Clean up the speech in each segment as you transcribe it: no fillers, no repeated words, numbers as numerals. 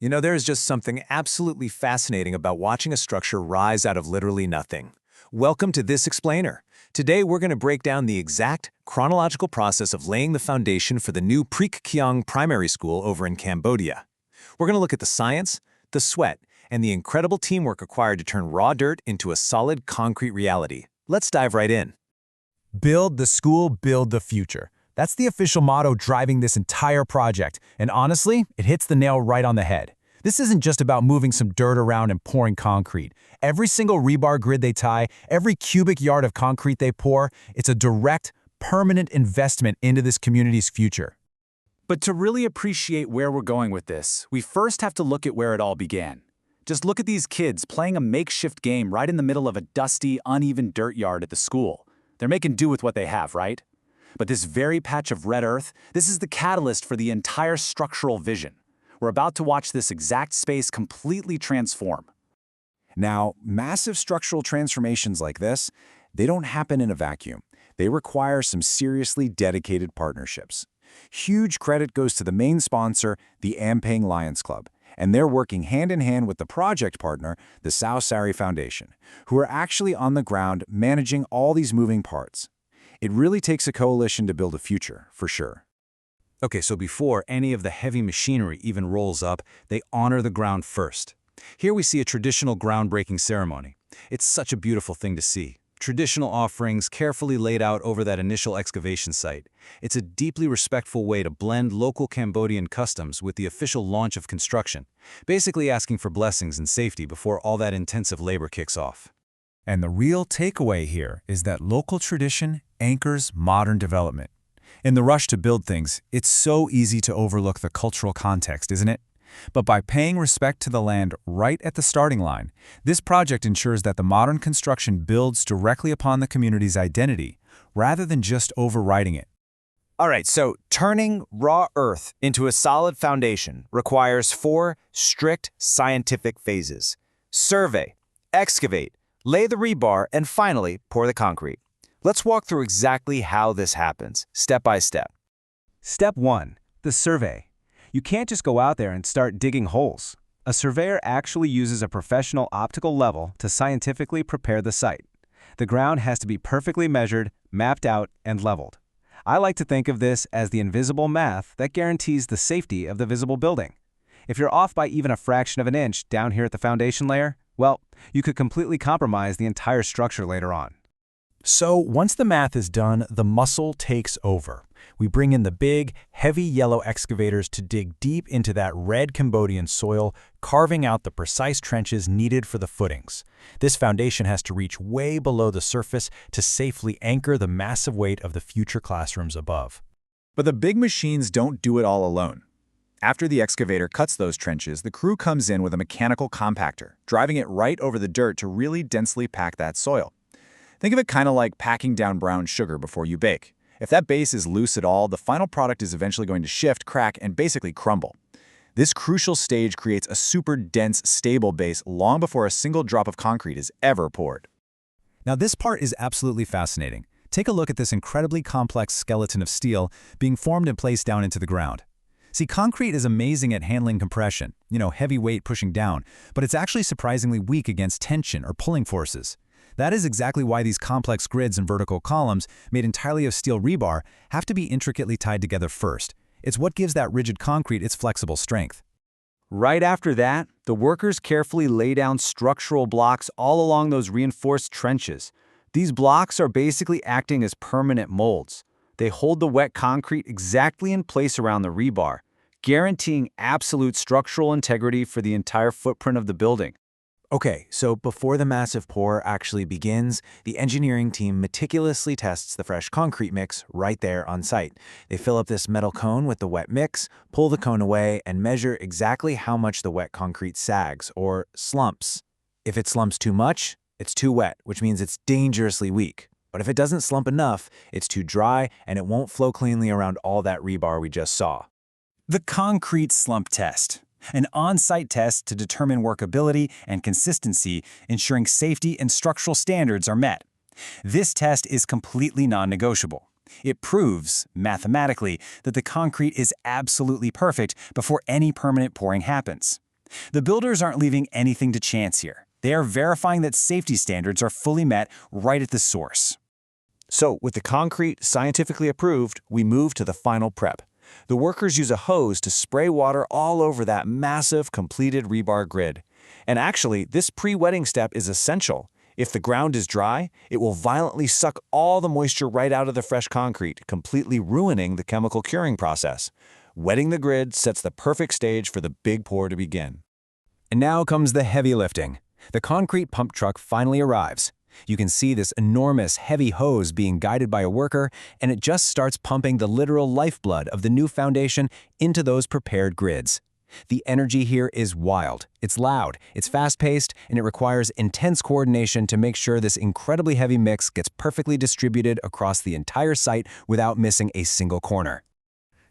There is just something absolutely fascinating about watching a structure rise out of literally nothing. Welcome to This Explainer. Today, we're going to break down the exact chronological process of laying the foundation for the new Prek Khyong primary school over in Cambodia. We're going to look at the science, the sweat, and the incredible teamwork required to turn raw dirt into a solid concrete reality. Let's dive right in. Build the school, build the future. That's the official motto driving this entire project, and honestly, it hits the nail right on the head. This isn't just about moving some dirt around and pouring concrete. Every single rebar grid they tie, every cubic yard of concrete they pour, it's a direct, permanent investment into this community's future. But to really appreciate where we're going with this, we first have to look at where it all began. Just look at these kids playing a makeshift game right in the middle of a dusty, uneven dirt yard at the school. They're making do with what they have, right? But this very patch of red earth, this is the catalyst for the entire structural vision. We're about to watch this exact space completely transform. Now, massive structural transformations like this, they don't happen in a vacuum. They require some seriously dedicated partnerships. Huge credit goes to the main sponsor, the Ampang Lions Club, and they're working hand-in-hand with the project partner, the Sao Sari Foundation, who are actually on the ground managing all these moving parts. It really takes a coalition to build a future, for sure. Okay, so before any of the heavy machinery even rolls up, they honor the ground first. Here we see a traditional groundbreaking ceremony. It's such a beautiful thing to see. Traditional offerings carefully laid out over that initial excavation site. It's a deeply respectful way to blend local Cambodian customs with the official launch of construction, basically asking for blessings and safety before all that intensive labor kicks off. And the real takeaway here is that local tradition anchors modern development. In the rush to build things, it's so easy to overlook the cultural context, isn't it? But by paying respect to the land right at the starting line, this project ensures that the modern construction builds directly upon the community's identity, rather than just overriding it. All right, so turning raw earth into a solid foundation requires 4 strict scientific phases: survey, excavate, lay the rebar, and finally, pour the concrete. Let's walk through exactly how this happens, step by step. Step 1. The survey. You can't just go out there and start digging holes. A surveyor actually uses a professional optical level to scientifically prepare the site. The ground has to be perfectly measured, mapped out, and leveled. I like to think of this as the invisible math that guarantees the safety of the visible building. If you're off by even a fraction of an inch down here at the foundation layer, well, you could completely compromise the entire structure later on. So once the math is done, the muscle takes over. We bring in the big, heavy yellow excavators to dig deep into that red Cambodian soil, carving out the precise trenches needed for the footings. This foundation has to reach way below the surface to safely anchor the massive weight of the future classrooms above. But the big machines don't do it all alone. After the excavator cuts those trenches, the crew comes in with a mechanical compactor, driving it right over the dirt to really densely pack that soil. Think of it kind of like packing down brown sugar before you bake. If that base is loose at all, the final product is eventually going to shift, crack, and basically crumble. This crucial stage creates a super dense, stable base long before a single drop of concrete is ever poured. Now this part is absolutely fascinating. Take a look at this incredibly complex skeleton of steel being formed and placed down into the ground. See, concrete is amazing at handling compression, heavy weight pushing down, but it's actually surprisingly weak against tension or pulling forces. That is exactly why these complex grids and vertical columns, made entirely of steel rebar, have to be intricately tied together first. It's what gives that rigid concrete its flexible strength. Right after that, the workers carefully lay down structural blocks all along those reinforced trenches. These blocks are basically acting as permanent molds. They hold the wet concrete exactly in place around the rebar, guaranteeing absolute structural integrity for the entire footprint of the building. Okay, so before the massive pour actually begins, the engineering team meticulously tests the fresh concrete mix right there on site. They fill up this metal cone with the wet mix, pull the cone away, and measure exactly how much the wet concrete sags, or slumps. If it slumps too much, it's too wet, which means it's dangerously weak. But if it doesn't slump enough, it's too dry and it won't flow cleanly around all that rebar we just saw. The concrete slump test. An on-site test to determine workability and consistency, ensuring safety and structural standards are met. This test is completely non-negotiable. It proves, mathematically, that the concrete is absolutely perfect before any permanent pouring happens. The builders aren't leaving anything to chance here. They are verifying that safety standards are fully met right at the source. So, with the concrete scientifically approved, we move to the final prep. The workers use a hose to spray water all over that massive, completed rebar grid. And actually, this pre-wetting step is essential. If the ground is dry, it will violently suck all the moisture right out of the fresh concrete, completely ruining the chemical curing process. Wetting the grid sets the perfect stage for the big pour to begin. And now comes the heavy lifting. The concrete pump truck finally arrives. You can see this enormous, heavy hose being guided by a worker, and it just starts pumping the literal lifeblood of the new foundation into those prepared grids. The energy here is wild. It's loud, it's fast-paced, and it requires intense coordination to make sure this incredibly heavy mix gets perfectly distributed across the entire site without missing a single corner.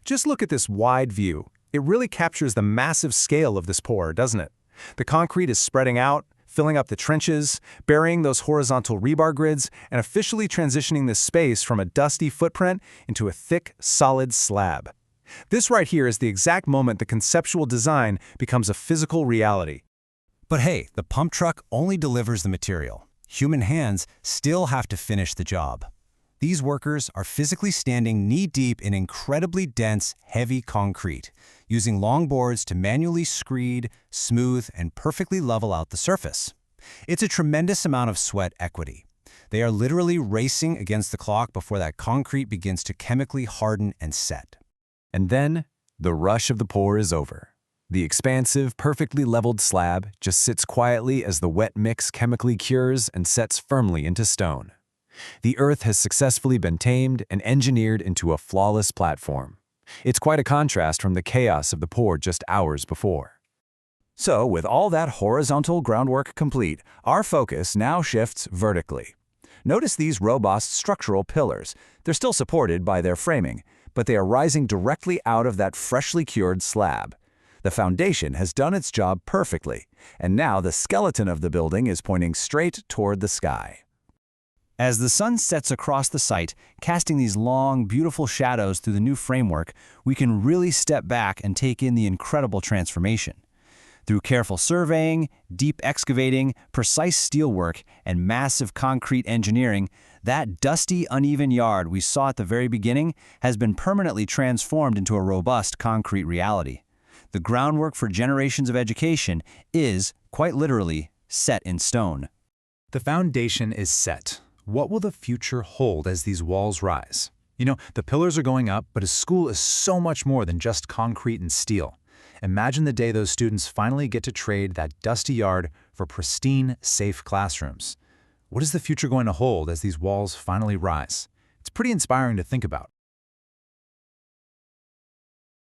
Just look at this wide view. It really captures the massive scale of this pour, doesn't it? The concrete is spreading out, filling up the trenches, burying those horizontal rebar grids, and officially transitioning this space from a dusty footprint into a thick, solid slab. This right here is the exact moment the conceptual design becomes a physical reality. But hey, the pump truck only delivers the material. Human hands still have to finish the job. These workers are physically standing knee-deep in incredibly dense, heavy concrete, using long boards to manually screed, smooth, and perfectly level out the surface. It's a tremendous amount of sweat equity. They are literally racing against the clock before that concrete begins to chemically harden and set. And then, the rush of the pour is over. The expansive, perfectly leveled slab just sits quietly as the wet mix chemically cures and sets firmly into stone. The earth has successfully been tamed and engineered into a flawless platform. It's quite a contrast from the chaos of the pour just hours before. So, with all that horizontal groundwork complete, our focus now shifts vertically. Notice these robust structural pillars. They're still supported by their framing, but they are rising directly out of that freshly cured slab. The foundation has done its job perfectly, and now the skeleton of the building is pointing straight toward the sky. As the sun sets across the site, casting these long, beautiful shadows through the new framework, we can really step back and take in the incredible transformation. Through careful surveying, deep excavating, precise steelwork, and massive concrete engineering, that dusty, uneven yard we saw at the very beginning has been permanently transformed into a robust concrete reality. The groundwork for generations of education is, quite literally, set in stone. The foundation is set. What will the future hold as these walls rise? You know, the pillars are going up, but a school is so much more than just concrete and steel. Imagine the day those students finally get to trade that dusty yard for pristine, safe classrooms. What is the future going to hold as these walls finally rise? It's pretty inspiring to think about.